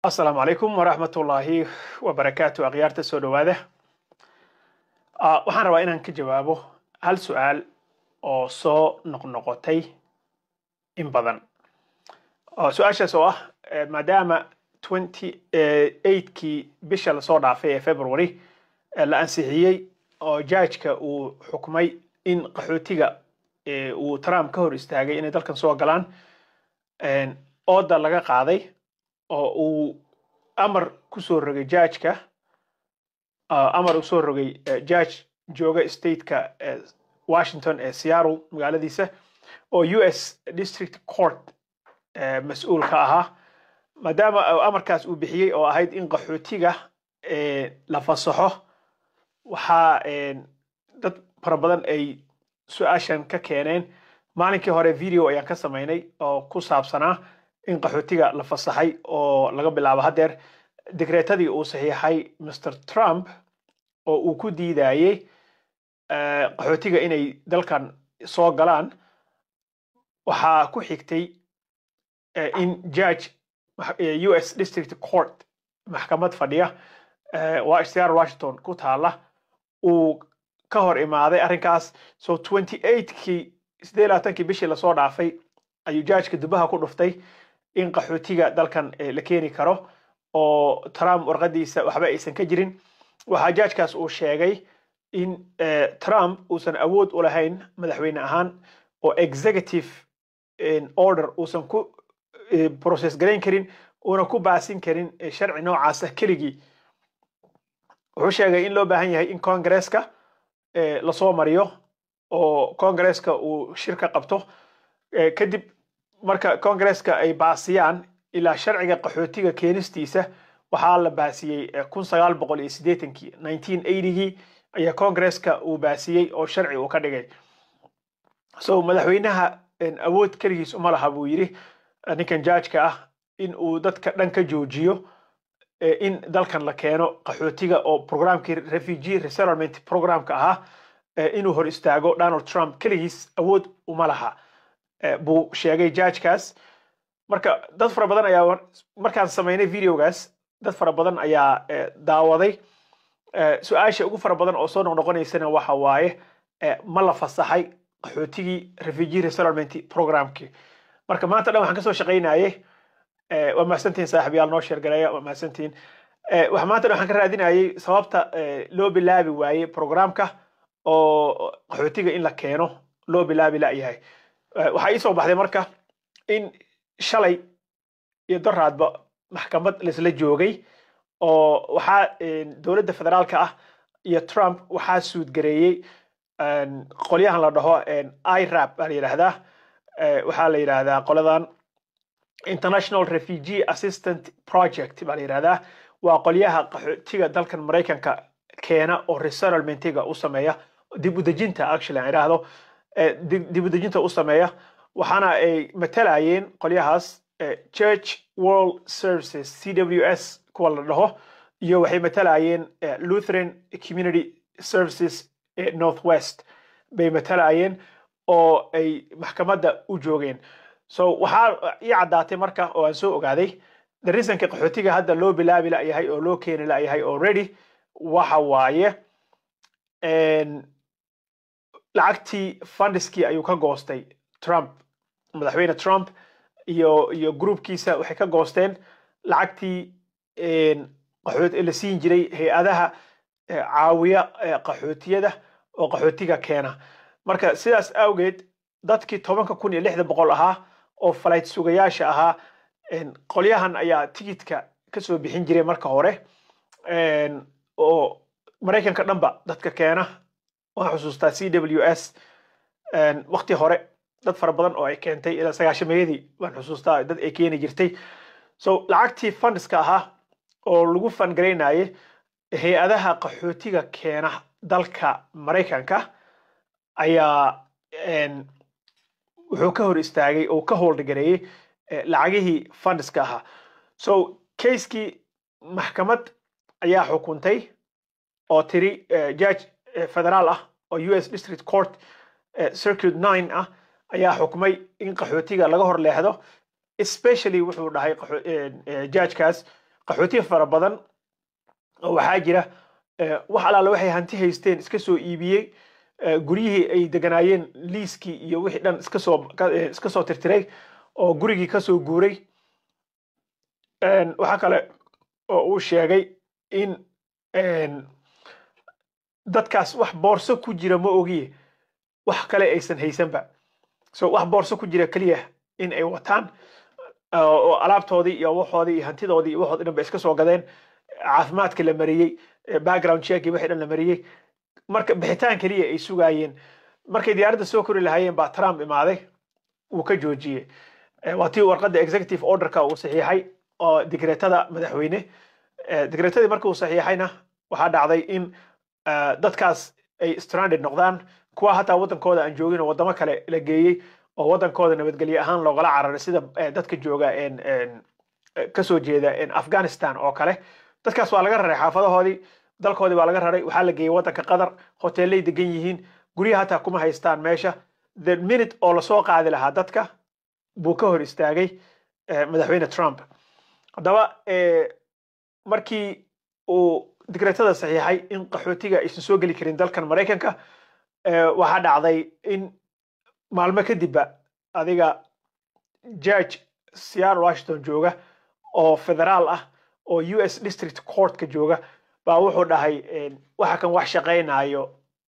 السلام عليكم ورحمة الله وبركاته أغيارت السودوادة waxaan rabaa inaan ka jawaabo hal su'aal oo soo noqnoqotay in badan su'aashaas oo ah maadaama 28kii bisha la soo dhaafay ee February la ansixiyay oo judge-ka uu xukumay in qaxootiga uu Trump ka hor istaagay inay dalkan soo galaan ooda laga qaaday oo uu amar ku soo rogay judge-ka amar u soo rogay judge jooga state-ka Washington ee Seattle magaaladiisa oo US District Court mas'uul ka ahaa maadaama amarkaas uu bixiyay oo ahayd in qaxootiga la fasaxo waxa dad fara badan ay su'aashan ka keeneen maalinkii hore video ayaan ka sameynay oo ku saabsanaa in qaxootiga la fasaxay oo laga bilaabo hadeer dekreetadii uu saxiixay Mr. Trump oo uu ku diidayay qaxootiga inay dalkan soo galaan waxaa ku xigtay in judge US District Court maxkamad fadhiya Seattle Washington ku taala uu ka hor imaaday arrinkaas so 28kii 28kii bishii la soo dhaafay ayuu judge-ka dubaha ku dhuftay in qaxootiga dalkan la keeni karo oo Trump warqadiisa waxba aysan ka jirin waxa judge-kaas uu sheegay in Trump uusan awood u lahayn madaxweyne ahaan oo executive order uusan ku process gareyn karin una ku baasin karin sharci noocaas ah keligii wuxuu sheegay in loo baahan yahay in Congress-ka la soo mariyo oo Congress-ka uu shirka qabto kadib marka Congress-ka ay baasiyaan ilaa sharciga qaxootiga keenistiisa waxaa la baasiyay 1980kii 1980kii ayaa Congress-ka uu baasiyay oo sharci uu ka dhigay so madaxweynaha awood kaligiis uma laha buu yiri ninkan judge-ka ah in uu dadka dhan ka joojiyo in dalkan la keeno qaxootiga oo programkii refugee resettlement programka ahaa inuu hor istaago Donald Trump kaligiis awood uma laha buu sheegay judge-kaas marka dad fara badan ayaa markaan sameynay videogaas dad fara badan ayaa daawaday su'aasha ugu fara badan oo soo noqnoqonaysana waxa waaye ma la fasaxay qaxootigii refugee resettlement programkii marka maanta dhan waxaan ka soo shaqeynayay waa mahadsantiin saaxiibayaal noo sheer galaya waa mahadsantiin waxa maanta dhan waxaan ka raadinayay sababta loo bilaabi waayay programka oo qaxootiga in la keeno loo bilaabi la yahay waxa ii soo baxday marka in shalay iyo daraadba maxkamad la isla joogay oo waxa dawladda federaalka ah iyo Trump waxa suud gareeyay qolyahan la dhaho IRAP la yiraahdaa waxa la yiraahdaa qoladan International Refugee Assistance Project la yiraahdaa waa qolyaha qaxootiga dalkan Mareykanka keena oo resettlementiga u sameeya dib u dejinta actually aan yiraahdo dib u dejinta u sameeya waxaana ay matalayeen qolyahaas Church World Services CWS kuwa la dhaho iyo waxay matalayeen Lutheran Community Services Northwest bay matalayeen oo ay maxkamadda u joogeen so waxa ii cadaatay marka oo aan soo ogaaday reasonka qaxootiga hadda loo bilaabi la yahay oo loo keeni la yahay already waxa waaye lacagtii fundiskii ayuu ka goostay Trump madaxweyne Trump iyo groupkiisa waxay ka goosteen lacagtii qaxoot la siin jiray hay'adaha caawiya qaxootiyada oo qaxootiga keena marka sidaas awgeed dadkii 10,600 ahaa oo flight sugayaasha ahaa qolyahan ayaa tigidka ka soo bixin jiray marka hore oo Mareykanka dhanba dadka keena waxaan xusuustaa CWS waqti hore dad fara badan oo ay keentay ilaa 900meedii waan xusuustaa dad ay keeni jirtay so lacagtii fundska ahaa oo lagu fund gareynayay hay'adaha qaxootiga keena dalka Mareykanka ayaa wuxuu ka hor istaagay oo ka hold gareeyay lacagihii fundska ahaa so case-kii maxkamad ayaa xukuntay oo tiri judge federaal ah oo US District Court Circuit 9 ah ayaa xukumay in qaxootiga laga hor leexdo especially wuxuu dhahay judge-kaas qaxootiga fara badan oo waxaa jira wax alaala waxay hanti haysteen iska soo iibiyey guryihii ay deganaayeen liiskii iyo wixii dhan iska soo tirtiray oo gurigii ka soo guuray waxa kale oo uu sheegay in dadkaas wax boorso ku jira ma ogiye wax kale aysan haysanba so wax boorso ku jira kaliya in ay wataan oo alaabtoodii iyo waxoodii iyo hantidoodii iyo waxoodii dhan ba iska soo gadeen caafimaadka la mariyey background check iyo wixii dhan la mariyey marka bixitaan kaliya ay sugaayeen markay diyaaradda soo kori lahaayeen baa Trump imaaday uu ka joojiyey waa tii warqadda executive orderka uu saxiixay oo digreetada madaxweyne digreetadii markii uu saxiixayna waxaa dhacday in dadkaas ay stranded noqdaan kuwa hataa wadankooda aan joogin oo wadamo kale la geeyey oo wadankooda nabadgelyo ahaan loogala cararay sida dadka jooga ka soo jeeda Afghanistan oo kale dadkaas waa laga raray xaafadahoodii dalkoodii baa laga raray waxaa la geeyey wadanka Qatar hoteelay degan yihiin guryaha hataa kuma haystaan meesha the minute oo la soo qaadi lahaa dadka buu ka hor istaagay madaxweyne Trump haddaba markii uu digreetada saxiixay in qaxootiga aysan soo geli karin dalkan Mareykanka waxaa dhacday in maalmo kadibba adiga judge Seattle Washington jooga oo federaal ah oo US District Court ka jooga baa wuxuu dhahay waxa kan wax shaqeynayo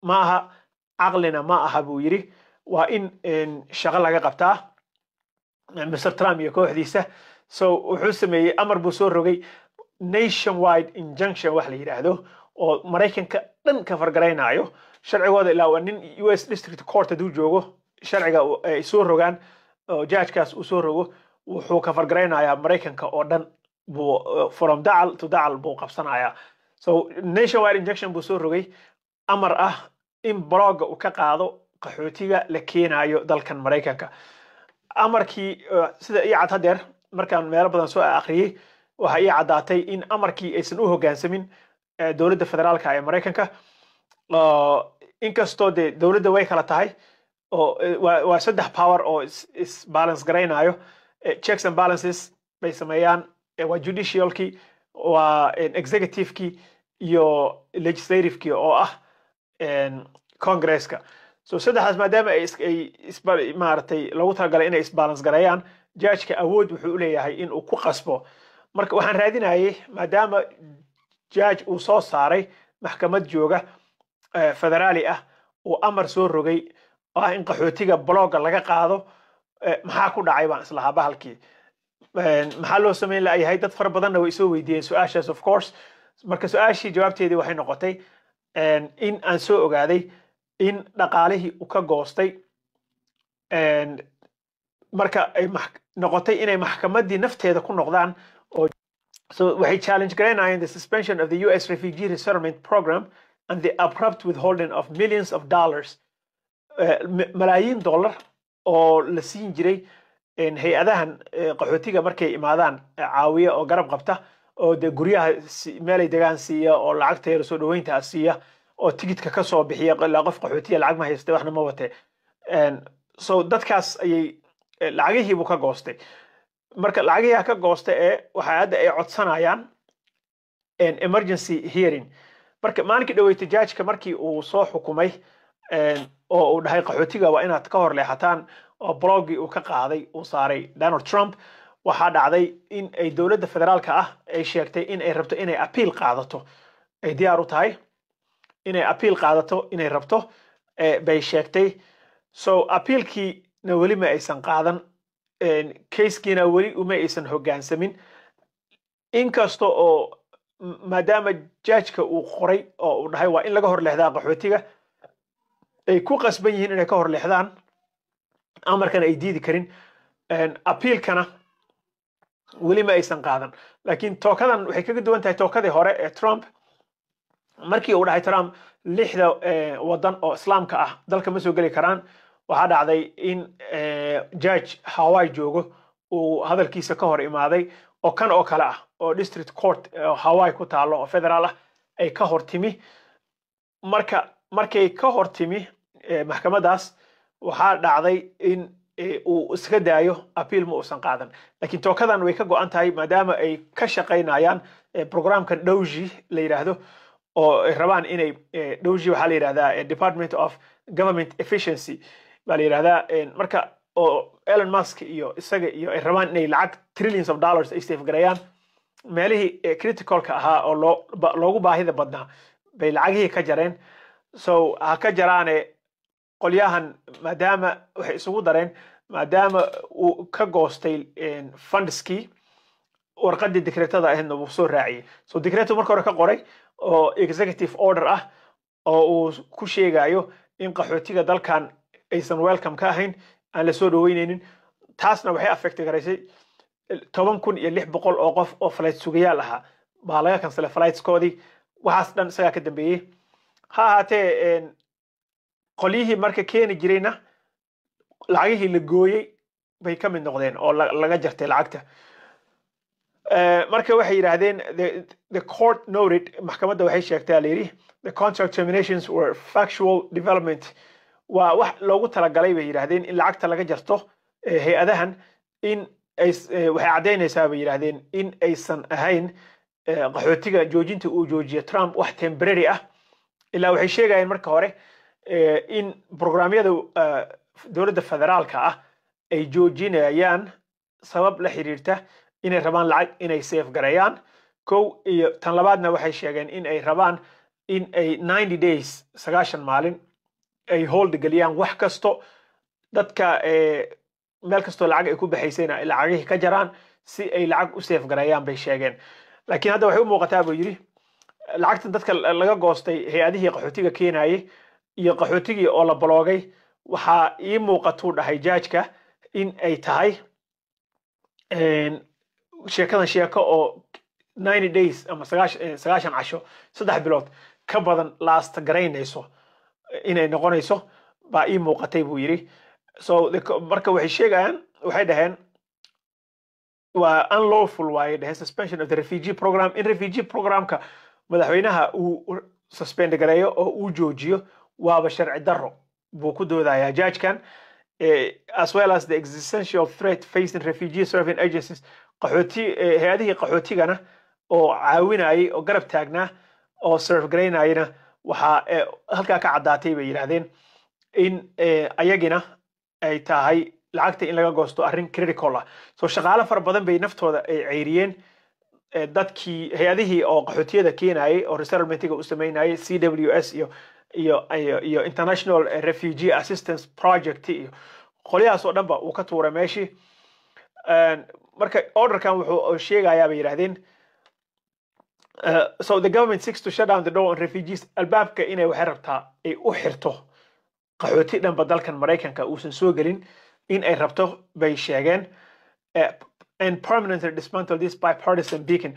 ma aha aqlina ma aha buu yiri waa in shaqo laga qabtaa Mr Trump iyo kooxdiisa so wuxuu sameeyay amar buu soo rogay nationwide injunction wax la yiraahdo oo Mareykanka dhan ka fargareynayo sharcigooda ilaa waa nin US District Court haduu joogo sharciga ay soo rogaan oo judge-kaas uu soo rogo wuxuu ka fargareynayaa Mareykanka oo dhan buu from dacal to dacal buu qabsanayaa so nationwide injunction buu soo rogay amar ah in blogga uu ka qaado qaxootiga la keenayo dalkan Mareykanka amarkii sida ay cad hadeer markaan meel badan soo akhriyay waxa ay cadaatay in amarkii aysan u hoggaansamin dawladda federaalka ee Mareykanka inkastoo dawladda way kala tahay oo waa saddex power oo is balance gareynayo checks and balances bay sameeyaan waa judicialki waa executiveki iyo legislativeki oo ah congresska so saddexdaas maadaama ay maaragtay lagu talagalay inay isbalance gareeyaan judge-ka awood wuxuu u leeyahay in uu ku qasbo marka waxaan raadinayay maadaama judge uu soo saaray maxkamad jooga federaali ah uu amar soo rogay oo in qaxootiga blogga laga qaado maxaa ku dhacay baan islahaa bahalkii maxaa loo sameyn lahayd dad fara badanna way soo weydiiyeen su'aashaas of course marka su'aashii jawaabteedii waxay noqotay in aan soo ogaaday in dhaqaalihii uu ka goostay marka ay noqotay inay maxkamaddii nafteeda ku noqdaan oo so waxay challenge gareynayeen the suspension of the US refugee resettlement program and the abrupt withholding of millions of dollars malaayiin dollar oo la siin jiray hay-adahan qaxootiga markay imaadaan caawiya oo garab qabta oo de guryaha meelay degaan siiya oo lacagteeda soo dhaweynta siiya oo tigidka ka soo bixiya ilaa qof qaxootiga lacag ma haysta waxna ma wate so dadkaas ayay lacagihii buu ka goostay marka lacagihii ka goostay waxa hadda ay codsanayaan emergency hearing marka maalintii dhaweeytay judge-ka markii uu soo xukumay oo uu dhahay qaxootiga waa inaad ka hor leexataan oo bloggii uu ka qaaday uu saaray Donald Trump waxaa dhacday in ay dawladda federaalka ah ay sheegtay in ay rabto inay appeal qaadato ay diyaar u tahay inay appeal qaadato inay rabto bay sheegtay so appealkii na weli ma aysan qaadan case-kiina weli uma aysan hoggaansamin inkasta oo maadaama judge-ka uu qoray oo uu dhahay waa in laga hor leexdaa qaxootiga ay ku qasban yihiin inay ka hor leexdaan amarkana ay diidi karin appealkana weli ma aysan qaadan laakiin tookadan waxay kaga duwan tahay tookadii hore ee Trump markii uu dhahay Trump lixda wadan oo islaamka ah dalka ma soo gali karaan waxaa dhacday in judge Hawaii joogo uu hadalkiisa ka hor imaaday oo kan oo kale ah oo district court Hawaii ku taalo oo federal ah ay ka hor timi markay ka hor timi maxkamadaas waxaa dhacday in uu iska daayo appeal ma uusan qaadan laakiin tookadan way ka go'an tahay maadaama ay ka shaqaynayaan programkan Doji la yiraahdo oo ay rabaan inay Doji waxa la yiraahdaa Department of Government Efficiency baa la yiraahdaa marka oo Elon Musk iyo isaga iyo ay rabaan inay lacag trillions of dollars ay save gareeyaan meelihii criticalka ahaa oo loogu baahida badnaa bay lacagihii ka jareen so ha ka jaraane qolyahan maadaama waxay isugu dareen maadaama uu ka goostay fundski warqadii dekreetada ahna uu soo raaciyay so dekreeto marka hore ka qoray oo executive order ah oo uu ku sheegayo in qaxootiga dalkan aysan welcome ka ahayn aan la soo dhaweyneynin taasna waxay affect gareysay 10,600 oo qof oo flight sugayaal ahaa baa laga cancel flightskoodii waxaas dhan isaga ka dambeeyay ha haatee qolyihii marka keeni jirayna lacagihii la gooyay bay ka mid noqdeen oo laga jartay lacagta marka waxay yiraahdeen the court noted maxkamadda waxay sheegtay leeyahay the contract terminations were factual development waa wax loogu talagalay bay yiraahdeen in lacagta laga jarto hay'adahan in ay waxay cadeynaysaa bay yiraahdeen in aysan ahayn qaxootiga joojinta uu joojiyo Trump wax temporary ah ilaa waxay sheegayeen marka hore in programyada dowladda federaalka ah ay joojinayaan sabab la xiriirta inay rabaan lacag inay save gareeyaan kow iyo tan labaadna waxay sheegeen in ay rabaan in ay 90 days 90 maalin ay hold galiyaan wax kasto dadka meel kasto lacag ay ku baxaysayna lacagihii ka jaraan si ay lacag u save gareeyaan bay sheegeen laakiin hadda waxay u muuqataa buu yiri lacagtan dadka laga goostay hay'adihii qaxootiga keenayay iyo qaxootigii oo la bloogay waxa ii muuqato dhahay judge-ka in ay tahay sheekadan sheeko oo 90 days ama 90 casho 3 bilood ka badan last garaynayso inay noqonayso baa ii muuqatay buu yiri so marka waxay sheegayaan waxay dhaheen waa unlawful waaye the suspension of the refugee program in refugee programka madaxweynaha uu suspend gareeyo oo uu joojiyo waaba sharci darro buu ku doodayaa judge-kan as well as the existential threat facing refugee serving agencies qaxooti hay'adihii qaxootigana oo caawinayay oo garab taagnaa oo serve gareynayna waxa halka ka cadaatay bay yiraahdeen in ayagina ay tahay lacagta in laga goosto arrin critical ah so shaqaale far badan bay naftooda ay ceyriyeen dadkii hay'adihii oo qaxootiyada keenayay oo resettlementiga u sameynayay CWS iyo International Refugee Assistance Project iyo qoliyaas oo dhanba uu ka tuuray meeshii marka orderkan wuxuu sheegayaa bay yiraahdeen so the government seeks to shut down the door on refugees albaabka inay waxay rabtaa ay u xirto qaxooti dhanba dalkan Mareykanka uusan soo gelin in ay rabto bay sheegeen and permanently dismantle this bipartisan beacon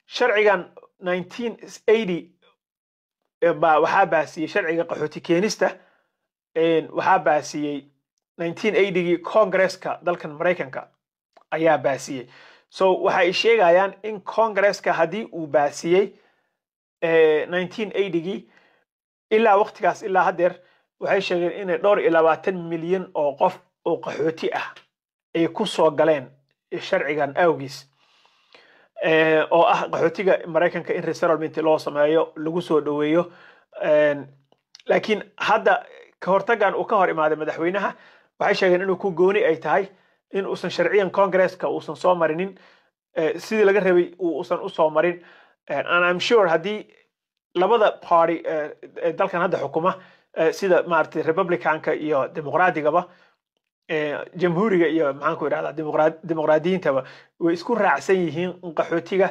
sharcigan 1980 waxaa baasiyay sharciga qaxooti keenista waxaa baasiyay 1980gii Congress-ka dalkan Mareykanka ayaa baasiyay so waxay sheegayaan in Congress-ka hadii uu baasiyay 1980gii ilaa waqtigaas ilaa hadeer waxay sheegeen in dhowr iyo 20 milyan oo qof oo qaxooti ah ay ku soo galeen sharcigan awgiis oo ah qaxootiga Mareykanka in resettlement loo sameeyo lagu soo dhaweeyo laakiin hadda ka hortagan uu ka hor imaaday madaxweynaha waxay sheegeen inuu ku gooni ay tahay in uusan sharciyan Congress-ka uusan soo marinin sidii laga rabay uusan u soo marin and I'm sure hadii labada party dalkan hadda xukuma sida maartay Republicanka iyo Dimuqraadiga jamhuuriga iyo maxaan ku yiraahdaa dimuqraadiyiintaba way isku raacsan yihiin in qaxootiga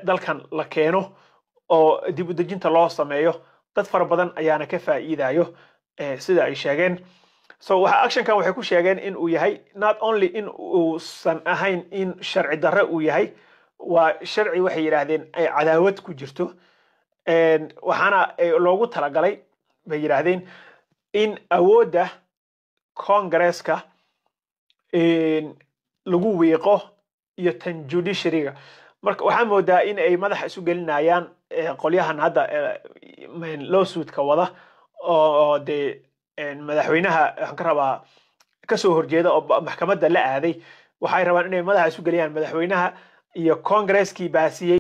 dalkan la keeno oo dib u dejinta loo sameeyo dad far badan ayaana ka faa'iidayo sida ay sheegeen so waxa actionkan waxay ku sheegeen in uu yahay not only in uu san ahayn in sharci darro uu yahay waa sharci waxay yiraahdeen ay cadaawad ku jirto waxaana loogu talagalay bay yiraahdeen in awoodda Congress-ka lagu weeqo iyo tan judiciary-ga marka waxaa moodaa in ay madaxa isu gelinayaan qolyahan hadda lawsuit-ka wada oo de madaxweynaha waxaan ka rabaa kasoo horjeeda oo maxkamadda la aaday waxay rabaan inay madaxa isu geliyaan madaxweynaha iyo congreskii baasiyey